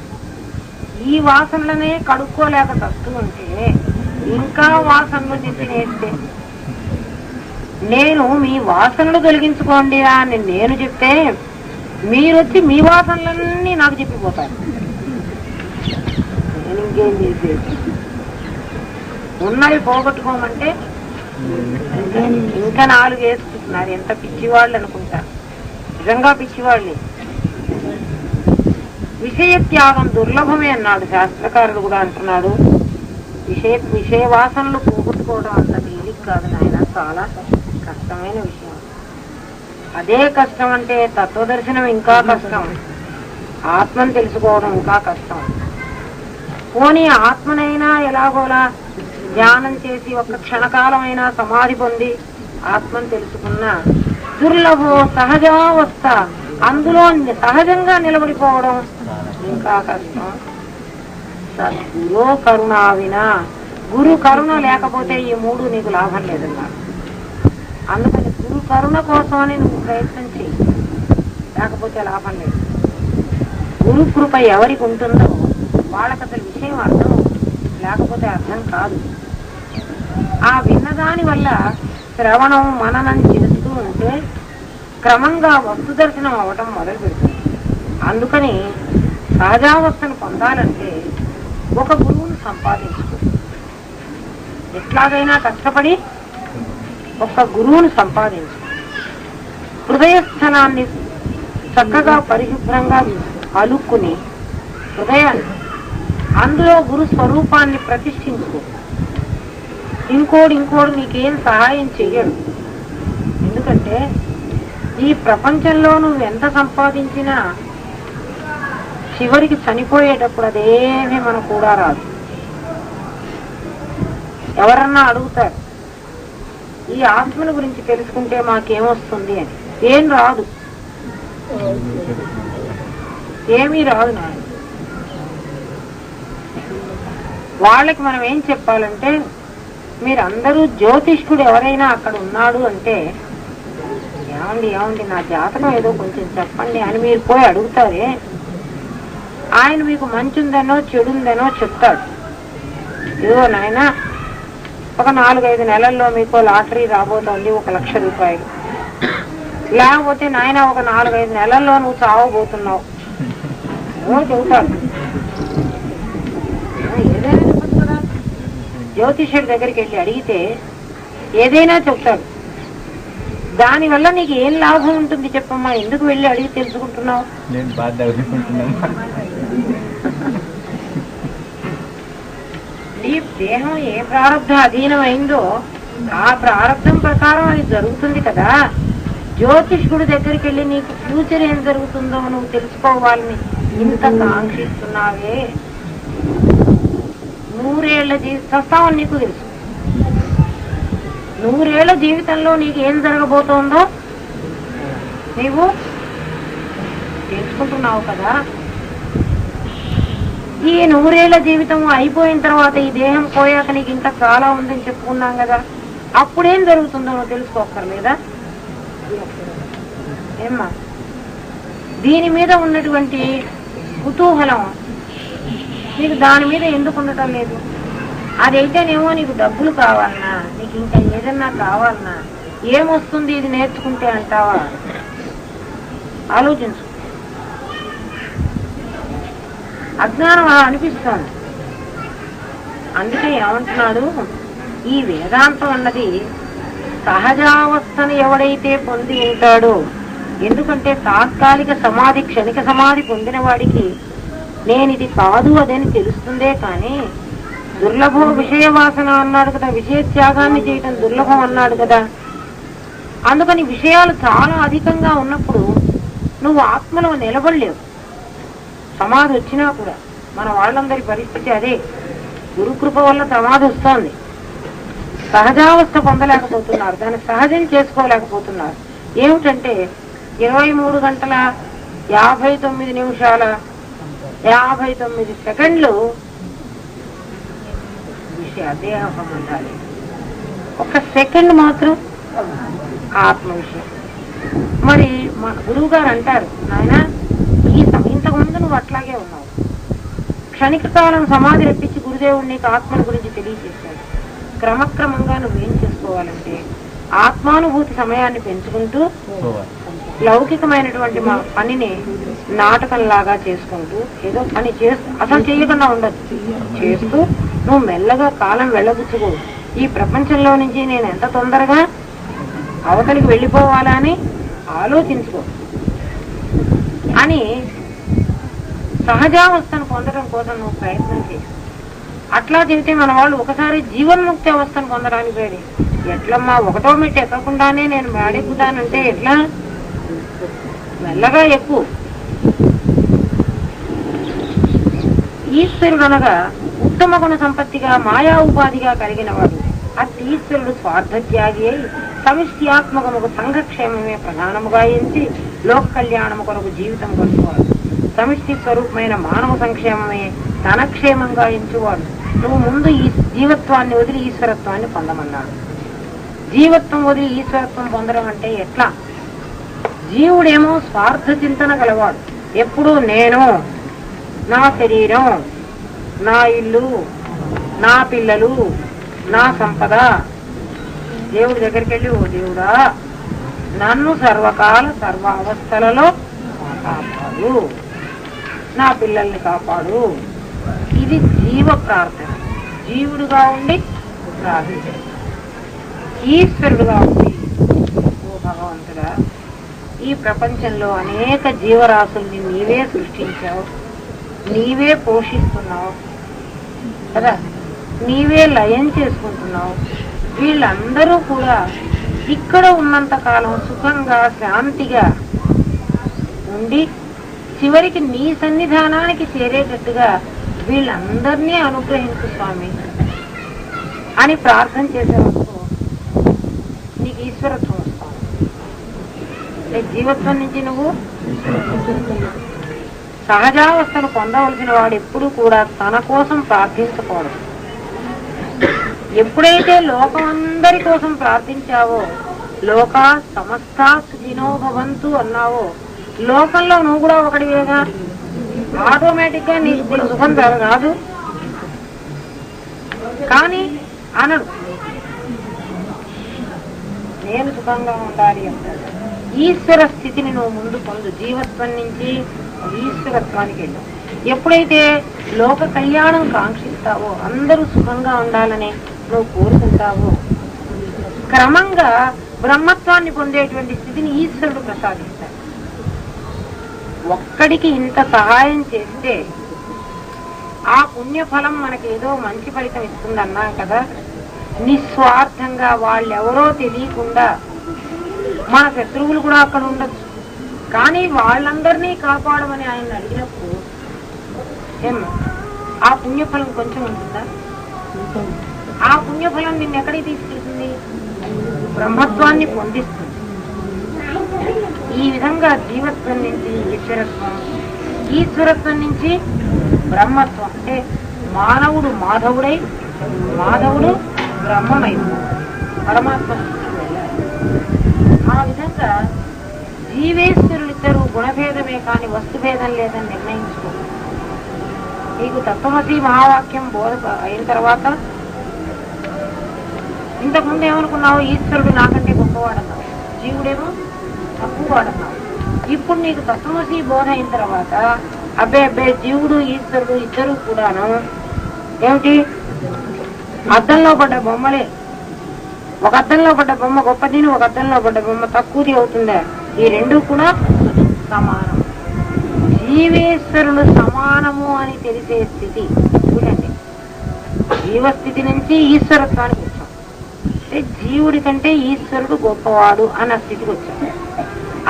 ఈ వాసనలనే కడుక్కోలేక తస్తూ ఉంటే ఇంకా వాసనలు తినేస్తే, నేను మీ వాసనలు తొలగించుకోండి అని నేను చెప్తే మీరొచ్చి మీ వాసనలన్నీ నాకు చెప్పిపోతారు. నేను ఇంకేం చేసేది? ఉన్నవి పోగొట్టుకోమంటే ఇంకా 4 వేసుకుంటున్నారు. ఎంత పిచ్చివాళ్ళు అనుకుంటా, నిజంగా పిచ్చివాళ్ళే. విషయ త్యాగం దుర్లభమే అన్నాడు శాస్త్రకారుడు కూడా అంటున్నాడు. విషయ వాసనలు పోగొట్టుకోవడం అంత తేలిక కాదు నాయన, చాలా కష్టమైన విషయం. అదే కష్టం అంటే తత్వదర్శనం ఇంకా కష్టం, ఆత్మను తెలుసుకోవడం ఇంకా కష్టం. పోనీ ఆత్మనైనా ఎలాగోలా ధ్యానం చేసి ఒక్క క్షణకాలమైనా సమాధి పొంది ఆత్మను తెలుసుకున్న దుర్లభో సహజావస్థ, అందులో సహజంగా నిలబడిపోవడం ఇంకా కష్టం. సద్గురు కరుణా వినా, గురు కరుణ లేకపోతే ఈ 3 నీకు లాభం లేదన్నారు. అందుకని గురు కరుణ కోసమని నువ్వు ప్రయత్నం చేయి, లేకపోతే లాభం లేదు. గురు కృప ఎవరికి ఉంటుందో వాళ్ళకి అసలు విషయం అర్థం, లేకపోతే అర్థం కాదు. ఆ విన్నదాని వల్ల శ్రవణం మననం చేస్తూ ఉంటే క్రమంగా వస్తు దర్శనం అవటం మొదలు పెడుతుంది. అందుకని సహజావస్థను పొందాలంటే ఒక గురువును సంపాదించుకో, ఎట్లాగైనా కష్టపడి ఒక గురువును సంపాదించు. హృదయస్థానాన్ని చక్కగా పరిశుభ్రంగా అలుక్కుని హృదయాన్ని అందులో గురు స్వరూపాన్ని ప్రతిష్ఠించుకో. ఇంకోడు నీకేం సహాయం చెయ్యడు. ఎందుకంటే ఈ ప్రపంచంలో నువ్వు ఎంత సంపాదించినా చివరికి చనిపోయేటప్పుడు అదేమీ మనకు కూడా రాదు. ఎవరన్నా అడుగుతారు, ఈ ఆత్మల గురించి తెలుసుకుంటే మాకేమొస్తుంది అని. ఏం రాదు, ఏమీ రాదు నాయన. వాళ్ళకి మనం ఏం చెప్పాలంటే, మీరందరూ జ్యోతిష్కుడు ఎవరైనా అక్కడ ఉన్నాడు అంటే, ఏమండి నా జాతకం ఏదో కొంచెం చెప్పండి అని మీరు పోయి అడుగుతారే, ఆయన మీకు మంచుందనో చెడుందనో చెప్తాడు. ఇదిగో నాయన, ఒక 4-5 నెలల్లో మీకు లాటరీ రాబోతోంది 1,00,000 రూపాయలు. లేకపోతే నాయన ఒక 4-5 నెలల్లో నువ్వు చావబోతున్నావు చెబుతాడు. ఏదైనా చెప్పచ్చు కదా. జ్యోతిష్యుడి దగ్గరికి వెళ్ళి అడిగితే ఏదైనా చెప్తాడు. దానివల్ల నీకు ఏం లాభం ఉంటుంది చెప్పమ్మా, ఎందుకు వెళ్ళి అడిగి తెలుసుకుంటున్నావు? నీ దేహం ఏ ప్రారంభ అధీనమైందో ఆ ప్రారంభం ప్రకారం అది జరుగుతుంది కదా. జ్యోతిష్కుడి దగ్గరికి వెళ్ళి నీకు ఫ్యూచర్ ఏం జరుగుతుందో నువ్వు తెలుసుకోవాలని ఇంత కాంక్షిస్తున్నావే. 100 ఏళ్ల జీవితావని నీకు తెలుసు. 100 ఏళ్ల జీవితంలో నీకు ఏం జరగబోతోందో నీవు తెలుసుకుంటున్నావు కదా. ఈ 100 ఏళ్ల జీవితం అయిపోయిన తర్వాత, ఈ దేహం పోయాక నీకు ఇంకా చాలా ఉందని చెప్పుకున్నాం కదా, అప్పుడేం జరుగుతుందో నువ్వు తెలుసుకోక్కర్లేదా? ఏమ్మా, దీని మీద ఉన్నటువంటి కుతూహలం నీకు దాని మీద ఎందుకు ఉండటం లేదు? అదైతేనేమో నీకు డబ్బులు కావాలన్నా, నీకు ఇంకా ఏదన్నా కావాలన్నా, ఏమొస్తుంది ఇది నేర్చుకుంటే అంటావా? ఆలోచించు. అజ్ఞానం అలా అనిపిస్తోంది. అందుకే ఏమంటున్నాడు, ఈ వేదాంతం అన్నది సహజావస్థను ఎవడైతే పొంది ఉంటాడో, ఎందుకంటే తాత్కాలిక సమాధి, క్షణిక సమాధి పొందిన వాడికి నేను ఇది కాదు అదని తెలుస్తుందే కానీ, దుర్లభో విషయ వాసన అన్నాడు కదా, విషయ త్యాగాన్ని చేయటం దుర్లభం అన్నాడు కదా. అందుకని విషయాలు చాలా అధికంగా ఉన్నప్పుడు నువ్వు ఆత్మలో నిలబడలేవు. సమాధి వచ్చినా కూడా మన వాళ్ళందరి పరిస్థితి అదే. గురుకృప వల్ల సమాధి వస్తోంది, సహజావస్థ పొందలేకపోతున్నారు, దాన్ని సహజం చేసుకోలేకపోతున్నారు. ఏమిటంటే 23 గంటల 59 నిమిషాల 59 సెకండ్లు విషయ దేహ సంబంధాలు, 1 సెకండ్ మాత్రం ఆత్మ విషయం. మరి మా గురువు గారు అంటారు, నాయన ఇంతకు ముందు నువ్వు అట్లాగే ఉన్నావు. క్షణిక కాలం సమాధి రప్పించి గురుదేవుడు నీకు ఆత్మల గురించి తెలియజేశాడు. క్రమక్రమంగా నువ్వేం చేసుకోవాలంటే, ఆత్మానుభూతి సమయాన్ని పెంచుకుంటూ లౌకికమైనటువంటి మా పనిని నాటకంలాగా చేసుకుంటూ, ఏదో పని చేస్తూ అసలు చేయకుండా ఉండదు, చేస్తూ నువ్వు మెల్లగా కాలం వెళ్ళబుచ్చుకో. ఈ ప్రపంచంలో నుంచి నేను ఎంత తొందరగా అవతలికి వెళ్ళిపోవాలా అని ఆలోచించుకో అని సహజావస్థను పొందడం కోసం నువ్వు ప్రయత్నం చేయి. అట్లా చెబితే మన వాళ్ళు ఒకసారి జీవన్ముక్తి అవస్థను పొందడానికి వేడి. ఎట్లమ్మా, 1వ మెట్టు ఎక్కకుండానే నేను మేడెక్కుతానంటే ఎట్లా? మెల్లగా ఎక్కువ. ఈశ్వరుడు అనగా ఉత్తమ గుణ సంపత్తిగా మాయా ఉపాధిగా కలిగిన వాడు. అతి ఈశ్వరుడు స్వార్థత్యాగి అయి సమిష్ట్యాత్మకముకు సంఘక్షేమమే ప్రధానముగా ఎంచి లోక కళ్యాణము కొరకు జీవితం గడుపువాడు. సమిష్టి స్వరూపమైన మానవ సంక్షేమమే తన క్షేమంగా ఎంచువాడు. నువ్వు ముందు ఈ జీవత్వాన్ని వదిలి ఈశ్వరత్వాన్ని పొందమన్నాడు. జీవత్వం వదిలి ఈశ్వరత్వం పొందడం అంటే ఎట్లా? జీవుడేమో స్వార్థ చింతన గలవాడు. ఎప్పుడూ నేను, నా శరీరం, నా ఇల్లు, నా పిల్లలు, నా సంపద. దేవుడి దగ్గరికి వెళ్ళి, ఓ దేవుడా నన్ను సర్వకాల సర్వావస్థలలో కాపాడు, నా పిల్లల్ని కాపాడు. ఇది జీవ ప్రార్థన. జీవుడుగా ఉండి ప్రార్థించు. ఈశ్వరుడుగా ఉండి, ఓ భగవంతుడా, ఈ ప్రపంచంలో అనేక జీవరాశుల్ని నీవే సృష్టించావు, నీవే పోషిస్తున్నావు, కదా, నీవే లయం చేసుకుంటున్నావు. వీళ్ళందరూ కూడా ఇక్కడ ఉన్నంత కాలం సుఖంగా శాంతిగా ఉండి చివరికి నీ సన్నిధానానికి చేరేటట్టుగా వీళ్ళందరినీ అనుగ్రహించు స్వామి అని ప్రార్థన చేసేవరకు నీకు ఈశ్వరత్వం వస్తావు. జీవత్వం నుంచి నువ్వు సహజావస్థను పొందవలసిన వాడు ఎప్పుడు కూడా తన కోసం ప్రార్థించకూడదు. ఎప్పుడైతే లోకం అందరి కోసం ప్రార్థించావో, లోకా సమస్తా సుఖినో భవంతు అన్నావో, లోకంలో నువ్వు కూడా ఒకటివేగా, ఆటోమేటిక్ గా నీకు సుఖం రాదు. కానీ అనడు, నేను సుఖంగా ఉండాలి అంటాడు. ఈశ్వర స్థితిని నువ్వు ముందు పొందు. జీవత్వం నుంచి ఈశ్వరత్వానికి వెళ్ళు. ఎప్పుడైతే లోక కళ్యాణం కాంక్షిస్తావో, అందరూ సుఖంగా ఉండాలని నువ్వు కోరుకుంటావో, క్రమంగా బ్రహ్మత్వాన్ని పొందేటువంటి స్థితిని ఈశ్వరుడు ప్రసాదిస్తాడు. ఒక్కడికి ఇంత సహాయం చేస్తే ఆ పుణ్యఫలం మనకి ఏదో మంచి ఫలితం ఇస్తుందన్నా కదా. నిస్వార్థంగా వాళ్ళెవరో తెలియకుండా, మన శత్రువులు కూడా అక్కడ ఉండొచ్చు, కానీ వాళ్ళందరినీ కాపాడమని ఆయన అడిగినప్పుడు ఆ పుణ్యఫలం కొంచెం ఉంటుందా? ఆ పుణ్యఫలం నిన్ను ఎక్కడికి తీసుకెళ్తుంది? బ్రహ్మత్వాన్ని పొందిస్తుంది. ఈ విధంగా జీవత్వం నుంచి ఈశ్వరత్వం, ఈశ్వరత్వం నుంచి బ్రహ్మత్వం, అంటే మానవుడు మాధవుడై, మాధవుడు బ్రహ్మమై పరమాత్మ. ఆ విధంగా జీవేశ్వరులిద్దరూ గుణభేదమే కాని వస్తుభేదం లేదని నిర్ణయించుకో. నీకు తత్వమసి మహావాక్యం బోధ అయిన తర్వాత ఇంతకుముందు ఏమనుకున్నావు? ఈశ్వరుడు నాకంటే గొప్పవాడన్నావు, జీవుడేమో తక్కువవాడన్నావు. ఇప్పుడు నీకు తత్వమసి బోధ అయిన తర్వాత అబ్బే జీవుడు ఈశ్వరుడు ఇద్దరు కూడాను ఏమిటి? అద్దంలో పడ్డ బొమ్మలే. ఒక అద్దంలో పడ్డ బొమ్మ గొప్పది, ఒక అద్దంలో పడ్డ బొమ్మ తక్కువది అవుతుందా? ఈ రెండు కూడా సమానం. జీవేశ్వరులు సమానము అని తెలిసే స్థితి చూడండి. జీవస్థితి నుంచి ఈశ్వరత్వానికి వచ్చాం. అంటే జీవుడి కంటే ఈశ్వరుడు గొప్పవాడు అన్న స్థితికి వచ్చాం.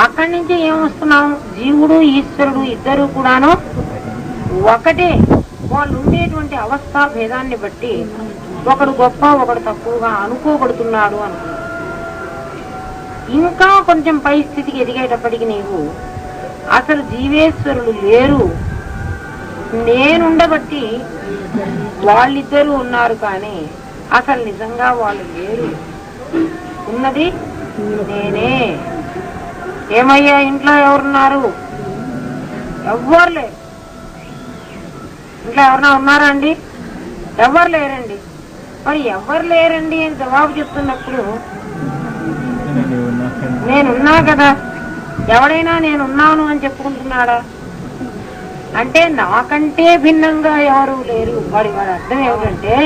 అక్కడి నుంచి ఏమొస్తున్నాం? జీవుడు ఈశ్వరుడు ఇద్దరు కూడాను ఒకటే. వాళ్ళు ఉండేటువంటి అవస్థా భేదాన్ని బట్టి ఒకడు గొప్ప ఒకడు తక్కువగా అనుకోబడుతున్నాడు అనుకున్నాడు. ఇంకా కొంచెం పై స్థితికి ఎదిగేటప్పటికి నీవు అసలు జీవేశ్వరులు లేరు, నేనుండబట్టి వాళ్ళిద్దరూ ఉన్నారు, కానీ అసలు నిజంగా వాళ్ళు లేరు, ఉన్నది నేనే. ఏమయ్యా ఇంట్లో ఎవరున్నారు? ఎవ్వరు లేరు. ఇంట్లో ఎవరన్నా ఉన్నారా అండి? ఎవరు లేరండి. మరి ఎవరు లేరండి అని జవాబు చెప్తున్నప్పుడు నేనున్నా కదా, ఎవడైనా నేనున్నాను అని చెప్పుకుంటున్నాడా? అంటే నాకంటే భిన్నంగా ఎవరు లేరు. వాడి అర్థం ఏమిటంటే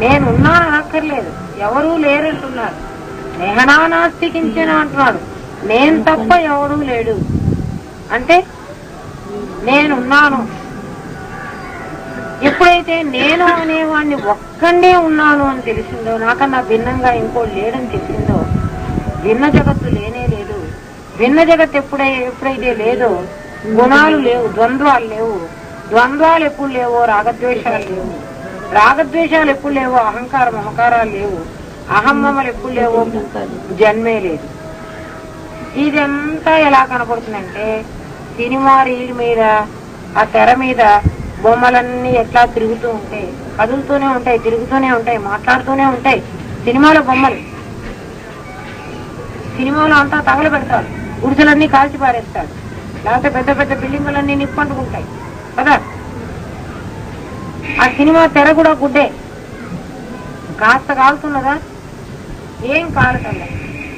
నేనున్నాను అనక్కర్లేదు, ఎవరూ లేరంటున్నాడు. నేహనా నాస్తి కించన అంటున్నాడు. నేను తప్ప ఎవడూ లేడు అంటే నేనున్నాను. ఎప్పుడైతే నేను అనేవాడిని ఒక్కడే ఉన్నాను అని తెలిసిందో, నాకన్నా భిన్నంగా ఇంకో లేడని తెలిసిందో, భిన్న జగత్తు లేనే లేదు. భిన్న జగత్ ఎప్పుడైతే లేదో గుణాలు లేవు, ద్వంద్వాలు లేవు. ద్వంద్వాలు ఎప్పుడు లేవో రాగద్వేషాలు లేవు. రాగద్వేషాలు ఎప్పుడు లేవో అహంకార మమకారాలు లేవు. అహమ్మలు ఎప్పుడు లేవో జన్మే లేదు. ఇదంతా ఎలా కనపడుతుందంటే సినిమా రీల్ మీద, ఆ తెర మీద బొమ్మలన్నీ ఎట్లా తిరుగుతూ ఉంటాయి, కదులుతూనే ఉంటాయి, తిరుగుతూనే ఉంటాయి, మాట్లాడుతూనే ఉంటాయి. సినిమాలో బొమ్మలు, సినిమాలో అంతా తగలు పెడతాడు, గుడిసెలన్నీ కాల్చి పారేస్తాడు, లేకపోతే పెద్ద పెద్ద బిల్డింగులన్నీ నిప్పంటుకుంటాయి కదా. ఆ సినిమా తెర కూడా గుడ్డే, కాస్త కాలుతున్నదా? ఏం కాలుతుందా?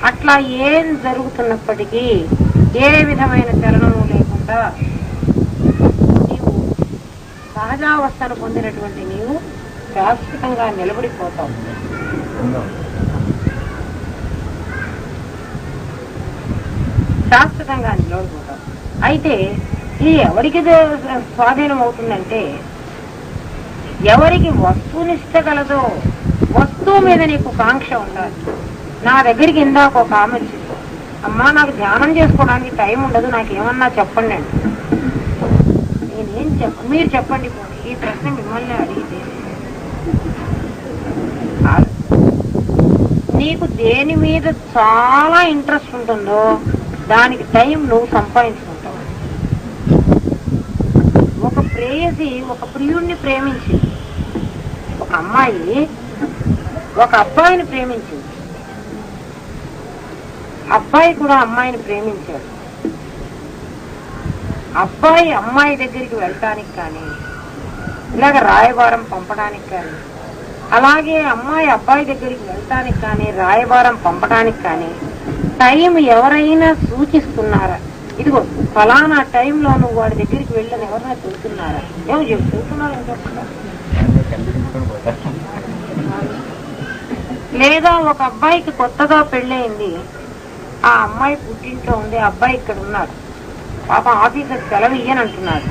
అట్లా ఏం జరుగుతున్నప్పటికీ ఏ విధమైన చలనము లేకుండా నీవు సహజావస్థను పొందినటువంటి నీవు శాశ్వతంగా నిలబడిపోతావు. శాశ్వతంగా ఎవరికి వస్తువునిష్ట కలదో వస్తువు మీద నీకు కాంక్ష ఉండాలి. నా దగ్గరికి ఇందాక ఒక ఆమె వచ్చింది, అమ్మా నాకు ధ్యానం చేసుకోవడానికి టైం ఉండదు, నాకు ఏమన్నా చెప్పండి అండి. నేనేం మీరు చెప్పండి పోనీ. ఈ ప్రశ్న మిమ్మల్ని అడిగితే నీకు దేని మీద చాలా ఇంట్రెస్ట్ ఉంటుందో దానికి టైం నువ్వు సంపాదించుకుంటావు. ఒక ప్రేయసి ఒక ప్రియుణ్ణి ప్రేమించింది, ఒక అమ్మాయి ఒక అబ్బాయిని ప్రేమించింది, అబ్బాయి కూడా అమ్మాయిని ప్రేమించాడు. అబ్బాయి అమ్మాయి దగ్గరికి వెళ్ళటానికి కానీ ఇలాగ రాయబారం పంపడానికి కానీ, అలాగే అమ్మాయి అబ్బాయి దగ్గరికి వెళ్ళటానికి కానీ రాయబారం పంపడానికి కానీ టైం ఎవరైనా సూచిస్తున్నారా? ఇదిగో ఫలానా టైంలో నువ్వు వాడి దగ్గరికి వెళ్ళని ఎవరైనా చెబుతున్నారా? ఏమో చెబుతున్నారని చెప్పండి. లేదా ఒక అబ్బాయికి కొత్తగా పెళ్ళయింది, ఆ అమ్మాయి పుట్టింట్లో ఉంది, అబ్బాయి ఇక్కడ ఉన్నాడు, పాపం ఆఫీసర్ సెలవు ఇయ్యనంటున్నాడు.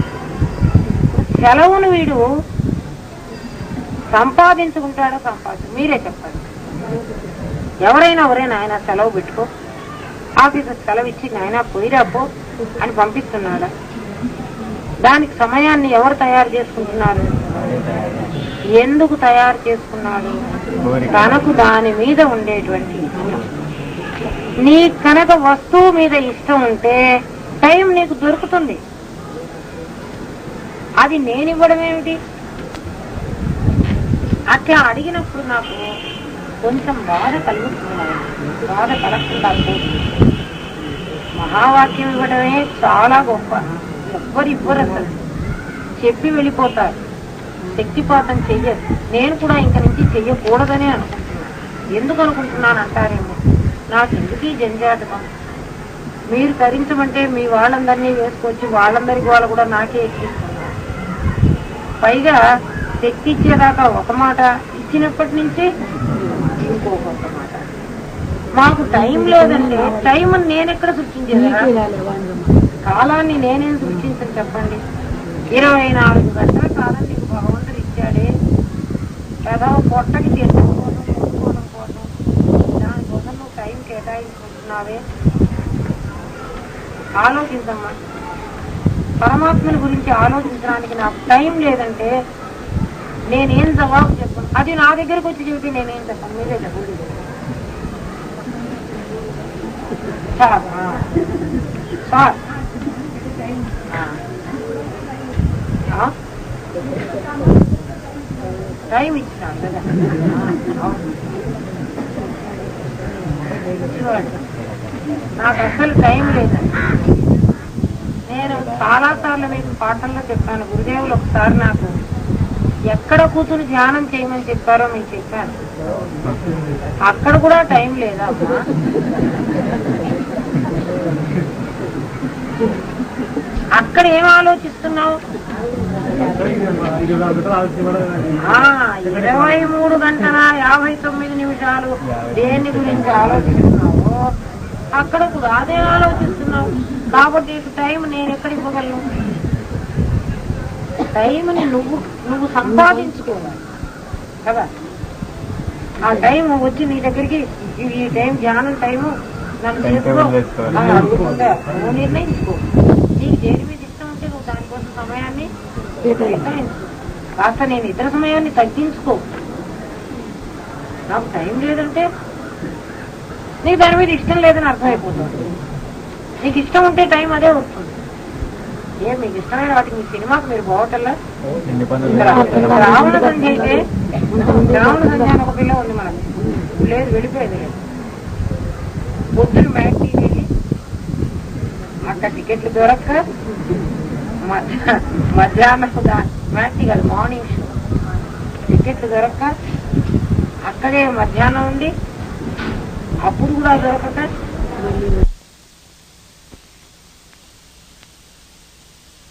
సెలవును వీడు సంపాదించుకుంటాడో మీరే చెప్పండి. ఎవరైనా ఆయన సెలవు పెట్టుకో, ఆఫీసర్ సెలవు ఇచ్చి నాయన పోయిరాపో అని పంపిస్తున్నాడా? దానికి సమయాన్ని ఎవరు తయారు చేసుకుంటున్నారు? ఎందుకు తయారు చేసుకున్నాడు? తనకు దాని మీద ఉండేటువంటి ఇష్టం. నీ కనుక వస్తువు మీద ఇష్టం ఉంటే టైం నీకు దొరుకుతుంది. అది నేనివ్వడం ఏమిటి? అట్లా అడిగినప్పుడు నాకు కొంచెం బాధ కలుగుతున్నాయి. బాధ కలగకుండా మహావాక్యం ఇవ్వడమే చాలా గొప్ప. ఇవ్వరు అసలు, చెప్పి వెళ్ళిపోతారు, శక్తిపాతం చెయ్యరు. నేను కూడా ఇంక నుంచి చెయ్యకూడదనే అనుకుంటున్నాను. ఎందుకు అనుకుంటున్నాను అంటారేమో, నాకు ఎందుకు ఈ జంజాటకం? మీరు తరించమంటే మీ వాళ్ళందరినీ వేసుకొచ్చి వాళ్ళందరికీ వాళ్ళు కూడా నాకే ఎక్కిస్తున్నారు. పైగా శక్తి ఇచ్చేదాకా ఒక మాట, ఇచ్చినప్పటి నుంచి ఇంకొక మాట. మాకు టైం లేదంటే టైం నేనెక్కడ సృష్టించేదా? కాలాన్ని నేనేం సృష్టించని చెప్పండి. 24 గంటల కాలం నీకు భగవంతుడు ఇచ్చాడే కదా, పొట్టకి తినడం కోసం కొనుక్కోవడం కోసం, దానికోసం నువ్వు టైం కేటాయించుకుంటున్నావే. ఆలోచించమ్మా. పరమాత్మని గురించి ఆలోచించడానికి నాకు టైం లేదంటే నేనేం జవాబు చెప్పను. అది నా దగ్గరకు వచ్చి చెబితే నేనేం చెప్పను, మీరే చెప్పండి. సార్ టైం ఇచ్చినాను కదా, నాకు అసలు టైం లేదండి. నేను చాలా సార్లు మీకు పాఠంలో చెప్పాను. గురుదేవులు ఒకసారి నాకు ఎక్కడ కూర్చుని ధ్యానం చేయమని చెప్పారో మీకు చెప్పాను. అక్కడ కూడా టైం లేదా? అక్కడ ఏం ఆలోచిస్తున్నావు? 23 గంటల 59 నిమిషాలు దేని గురించి ఆలోచిస్తున్నావు? అక్కడ కూడా అదే ఆలోచిస్తున్నావు. కాబట్టి టైం నేను ఎక్కడ ఇవ్వగలను? టైంని నువ్వు సంపాదించుకోవాలి కదా. ఆ టైం వచ్చి నీ దగ్గరికి ఈ టైం ధ్యానం టైము నన్ను చేసుకో అని అడుగుతుందా? నువ్వు నిర్ణయించుకో. నీకు దేని మీద ఇష్టం ఉంటే నువ్వు దానికోసం సమయాన్ని కేటాయించు. కాస్త నేను ఇతర సమయాన్ని తగ్గించుకో. నాకు టైం లేదంటే నీకు దాని మీద ఇష్టం లేదని అర్థమైపోతుంది. నీకు ఇష్టం ఉంటే టైం అదే వస్తుంది. ఏం మీకు ఇష్టమైన వాటికి మీ సినిమాకి మీరు పోవటల్లా? రావణ సంధ్య అయితే రావణ సంధ్య అని ఒక పిల్ల ఉంది మనకి, లేదు వెళ్ళిపోయేది లేదు. పొద్దున మ్యాట్కి వెళ్ళి అక్కడ టికెట్లు దొరక్క మధ్యాహ్నం మ్యాట్కి కాదు మార్నింగ్ షో టికెట్లు దొరక్క అక్కడే మధ్యాహ్నం ఉండి అప్పుడు కూడా దొరకక